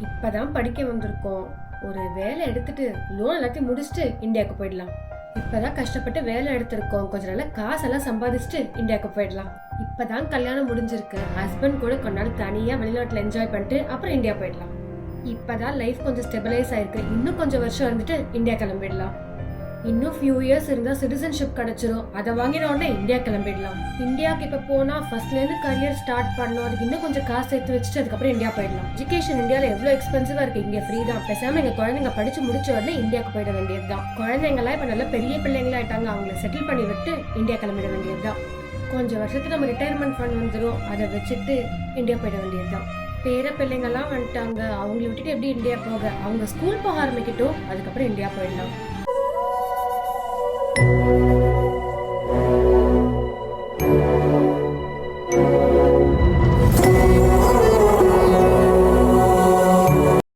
இப்பதான் படிக்க வந்திருக்கோம். ஒரு வேலை எடுத்துட்டு லோன் எல்லாத்தையும் முடிச்சுட்டு இந்தியாவுக்கு போயிடலாம். இப்பதான் கஷ்டப்பட்டு வேலை எடுத்திருக்கோம். கொஞ்ச நாள் காசெல்லாம் சம்பாதிச்சுட்டு இந்தியாவுக்கு போயிடலாம். இப்பதான் கல்யாணம் முடிஞ்சிருக்கு. ஹஸ்பண்ட் கூட கொஞ்ச நாள் தனியா வெளிநாட்டுல என்ஜாய் பண்ணிட்டு அப்புறம் இந்தியா போயிடலாம். இப்பதான் லைஃப் கொஞ்சம் ஸ்டெபிலைஸ் ஆயிருக்கு. இன்னும் கொஞ்சம் வருஷம் இருந்துட்டு இந்தியா கிளம்பிடலாம். இன்னும் ஃபியூ இயர்ஸ் இருந்தா சிட்டிசன்ஷிப் கிடைச்சிரும். அதை வாங்கின உடனே இந்தியா கிளம்பிடலாம். இந்தியாவுக்கு இப்ப போனா ஃபர்ஸ்ட்ல இருந்து கரியர் ஸ்டார்ட் பண்ணணும். அதுக்கு இன்னும் கொஞ்சம் காசு சேர்த்து வச்சுட்டு அதுக்கப்புறம் இந்தியா போயிடலாம். எஜுகேஷன் இந்தியால எவ்வளவு எக்ஸ்பென்சிவா இருக்கு. இங்க ஃப்ரீ தான். பேசாம எங்க குழந்தைங்க படிச்சு முடிச்ச உடனே இந்தியாவுக்கு போயிட வேண்டியதுதான். குழந்தைங்க எல்லாம் இப்ப நல்ல பெரிய பிள்ளைங்களா ஆயிட்டாங்க. அவங்களை செட்டில் பண்ணி விட்டு இந்தியா கிளம்பிட வேண்டியதுதான். கொஞ்சம் வருஷத்துக்கு நம்ம ரிட்டையர்மெண்ட் ஃபண்ட் வந்துடும். அதை வச்சுட்டு இந்தியா போயிட வேண்டியதுதான். பேர பிள்ளைங்கெல்லாம் வந்துட்டாங்க. அவங்களை விட்டுட்டு எப்படி இந்தியா போக? அவங்க ஸ்கூல் போக ஆரம்பிக்கட்டும். அதுக்கப்புறம் இந்தியா போயிடலாம்.